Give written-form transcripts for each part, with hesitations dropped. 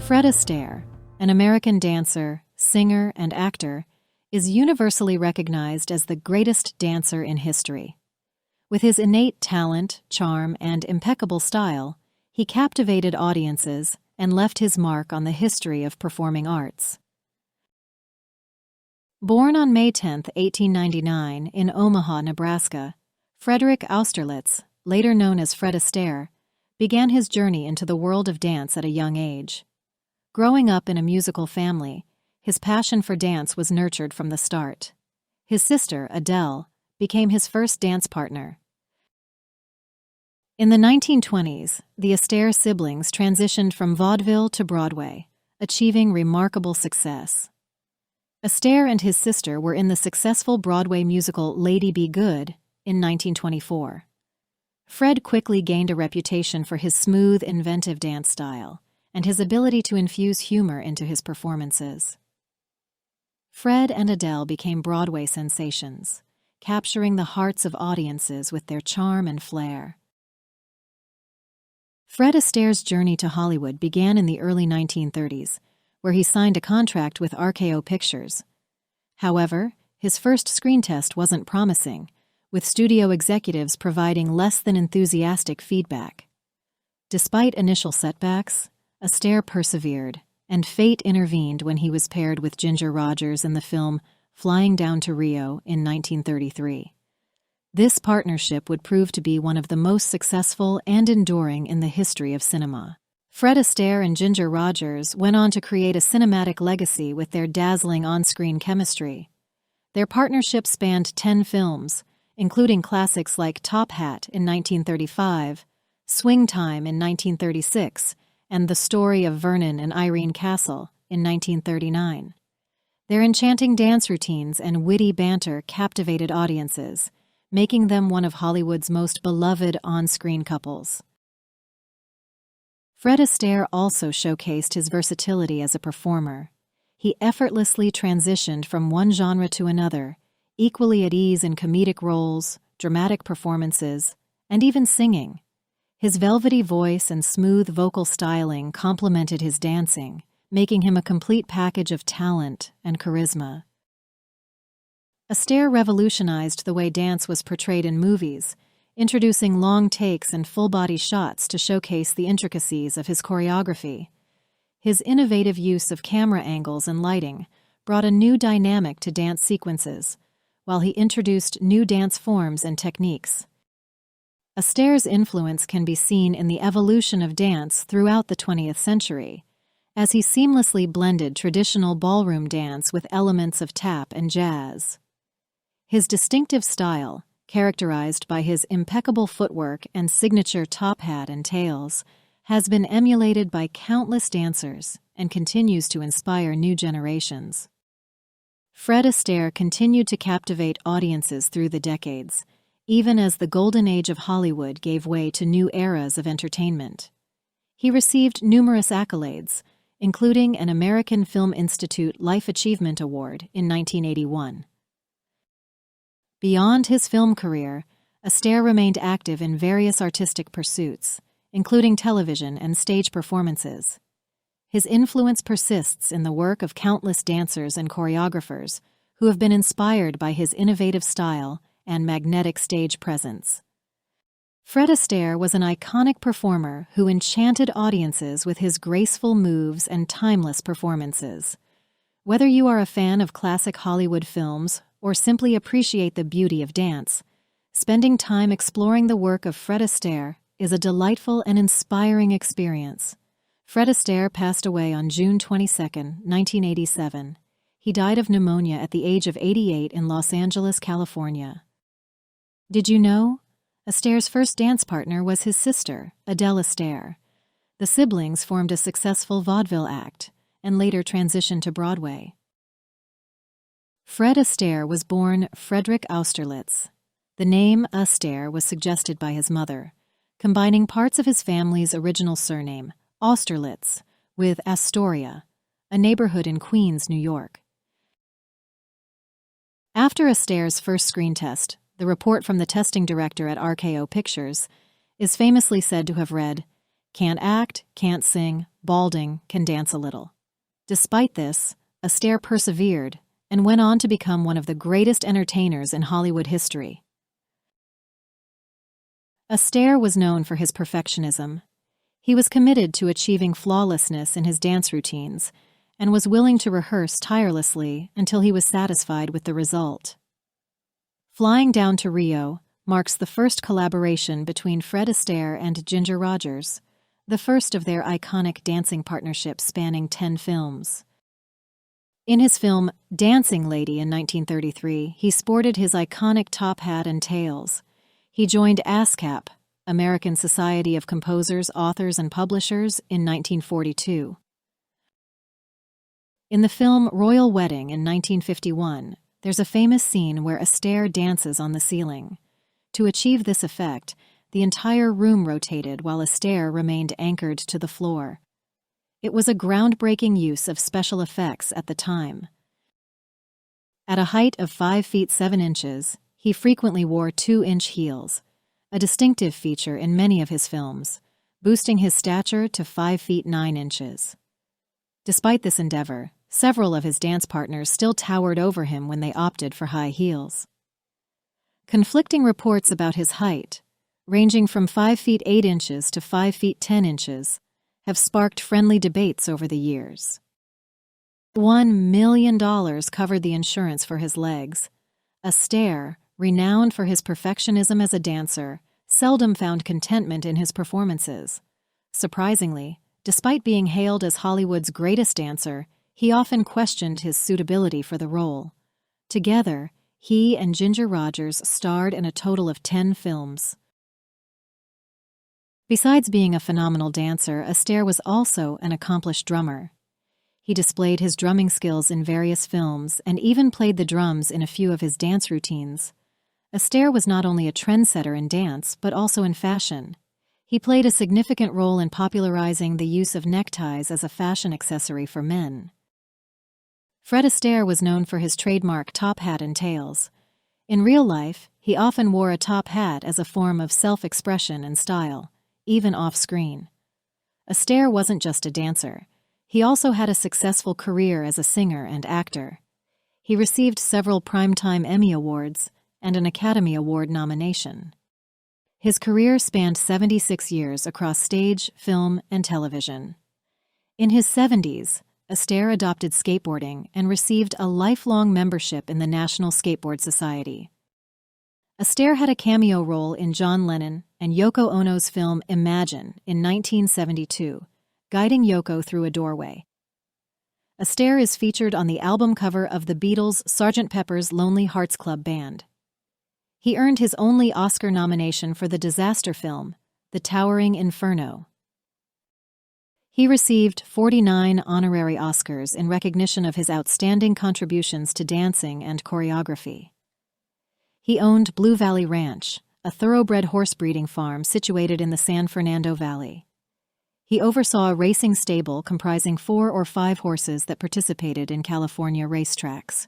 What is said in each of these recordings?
Fred Astaire, an American dancer, singer, and actor, is universally recognized as the greatest dancer in history. With his innate talent, charm, and impeccable style, he captivated audiences and left his mark on the history of performing arts. Born on May 10, 1899, in Omaha, Nebraska, Frederick Austerlitz, later known as Fred Astaire, began his journey into the world of dance at a young age. Growing up in a musical family, his passion for dance was nurtured from the start. His sister, Adele, became his first dance partner. In the 1920s, the Astaire siblings transitioned from vaudeville to Broadway, achieving remarkable success. Astaire and his sister were in the successful Broadway musical Lady Be Good in 1924. Fred quickly gained a reputation for his smooth, inventive dance style and his ability to infuse humor into his performances. Fred and Adele became Broadway sensations, capturing the hearts of audiences with their charm and flair. Fred Astaire's journey to Hollywood began in the early 1930s, where he signed a contract with RKO Pictures. However, his first screen test wasn't promising, with studio executives providing less than enthusiastic feedback. Despite initial setbacks, Astaire persevered, and fate intervened when he was paired with Ginger Rogers in the film Flying Down to Rio in 1933. This partnership would prove to be one of the most successful and enduring in the history of cinema. Fred Astaire and Ginger Rogers went on to create a cinematic legacy with their dazzling on-screen chemistry. Their partnership spanned 10 films, including classics like Top Hat in 1935, Swing Time in 1936, and The Story of Vernon and Irene Castle in 1939. Their enchanting dance routines and witty banter captivated audiences, making them one of Hollywood's most beloved on-screen couples. Fred Astaire also showcased his versatility as a performer. He effortlessly transitioned from one genre to another, equally at ease in comedic roles, dramatic performances, and even singing. His velvety voice and smooth vocal styling complemented his dancing, making him a complete package of talent and charisma. Astaire revolutionized the way dance was portrayed in movies, introducing long takes and full-body shots to showcase the intricacies of his choreography. His innovative use of camera angles and lighting brought a new dynamic to dance sequences, while he introduced new dance forms and techniques. Astaire's influence can be seen in the evolution of dance throughout the 20th century, as he seamlessly blended traditional ballroom dance with elements of tap and jazz. His distinctive style, characterized by his impeccable footwork and signature top hat and tails, has been emulated by countless dancers and continues to inspire new generations. Fred Astaire continued to captivate audiences through the decades, even as the golden age of Hollywood gave way to new eras of entertainment. He received numerous accolades, including an American Film Institute Life Achievement Award in 1981. Beyond his film career, Astaire remained active in various artistic pursuits, including television and stage performances. His influence persists in the work of countless dancers and choreographers who have been inspired by his innovative style and magnetic stage presence. Fred Astaire was an iconic performer who enchanted audiences with his graceful moves and timeless performances. Whether you are a fan of classic Hollywood films or simply appreciate the beauty of dance, spending time exploring the work of Fred Astaire is a delightful and inspiring experience. Fred Astaire passed away on June 22, 1987. He died of pneumonia at the age of 88 in Los Angeles, California. Did you know? Astaire's first dance partner was his sister, Adele Astaire. The siblings formed a successful vaudeville act and later transitioned to Broadway. Fred Astaire was born Frederick Austerlitz. The name Astaire was suggested by his mother, combining parts of his family's original surname, Austerlitz, with Astoria, a neighborhood in Queens, New York. After Astaire's first screen test, the report from the testing director at RKO Pictures is famously said to have read, Can't act, can't sing, balding, can dance a little. Despite this, Astaire persevered and went on to become one of the greatest entertainers in Hollywood history. Astaire was known for his perfectionism. He was committed to achieving flawlessness in his dance routines and was willing to rehearse tirelessly until he was satisfied with the result. Flying Down to Rio marks the first collaboration between Fred Astaire and Ginger Rogers, the first of their iconic dancing partnership spanning 10 films. In his film Dancing Lady in 1933, he sported his iconic top hat and tails. He joined ASCAP, American Society of Composers, Authors, and Publishers, in 1942. In the film Royal Wedding in 1951, there's a famous scene where Astaire dances on the ceiling. To achieve this effect, the entire room rotated while Astaire remained anchored to the floor. It was a groundbreaking use of special effects at the time. At a height of 5 feet 7 inches, he frequently wore 2-inch heels, a distinctive feature in many of his films, boosting his stature to 5 feet 9 inches. Despite this endeavor, several of his dance partners still towered over him when they opted for high heels. Conflicting reports about his height, ranging from 5 feet 8 inches to 5 feet 10 inches, have sparked friendly debates over the years. $1 million covered the insurance for his legs. Astaire, renowned for his perfectionism as a dancer, seldom found contentment in his performances. Surprisingly, despite being hailed as Hollywood's greatest dancer, he often questioned his suitability for the role. Together, he and Ginger Rogers starred in a total of 10 films. Besides being a phenomenal dancer, Astaire was also an accomplished drummer. He displayed his drumming skills in various films and even played the drums in a few of his dance routines. Astaire was not only a trendsetter in dance, but also in fashion. He played a significant role in popularizing the use of neckties as a fashion accessory for men. Fred Astaire was known for his trademark top hat and tails. In real life, he often wore a top hat as a form of self-expression and style, even off-screen. Astaire wasn't just a dancer. He also had a successful career as a singer and actor. He received several Primetime Emmy Awards and an Academy Award nomination. His career spanned 76 years across stage, film, and television. In his 70s, Astaire adopted skateboarding and received a lifelong membership in the National Skateboard Society. Astaire had a cameo role in John Lennon and Yoko Ono's film Imagine in 1972, guiding Yoko through a doorway. Astaire is featured on the album cover of the Beatles' Sgt. Pepper's Lonely Hearts Club Band. He earned his only Oscar nomination for the disaster film, The Towering Inferno. He received 49 honorary Oscars in recognition of his outstanding contributions to dancing and choreography. He owned Blue Valley Ranch, a thoroughbred horse breeding farm situated in the San Fernando Valley. He oversaw a racing stable comprising 4 or 5 horses that participated in California racetracks.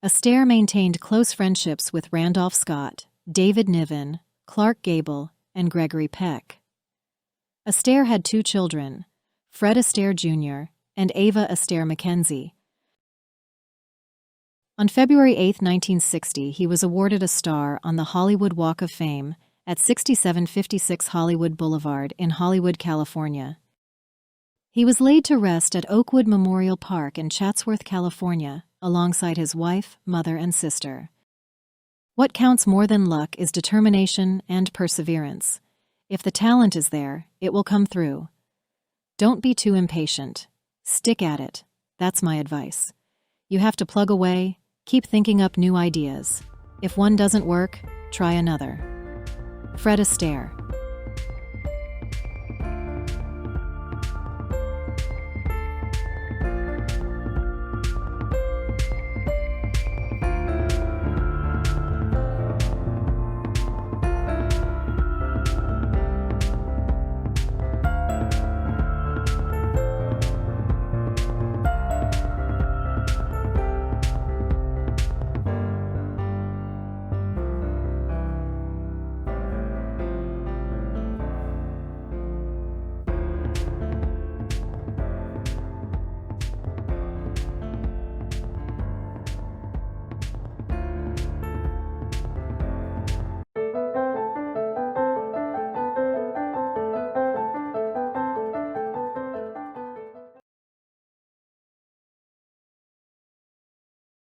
Astaire maintained close friendships with Randolph Scott, David Niven, Clark Gable, and Gregory Peck. Astaire had 2 children, Fred Astaire Jr. and Ava Astaire Mackenzie. On February 8, 1960, he was awarded a star on the Hollywood Walk of Fame at 6756 Hollywood Boulevard in Hollywood, California. He was laid to rest at Oakwood Memorial Park in Chatsworth, California, alongside his wife, mother, and sister. What counts more than luck is determination and perseverance. If the talent is there, it will come through. Don't be too impatient. Stick at it. That's my advice. You have to plug away, keep thinking up new ideas. If one doesn't work, try another. Fred Astaire.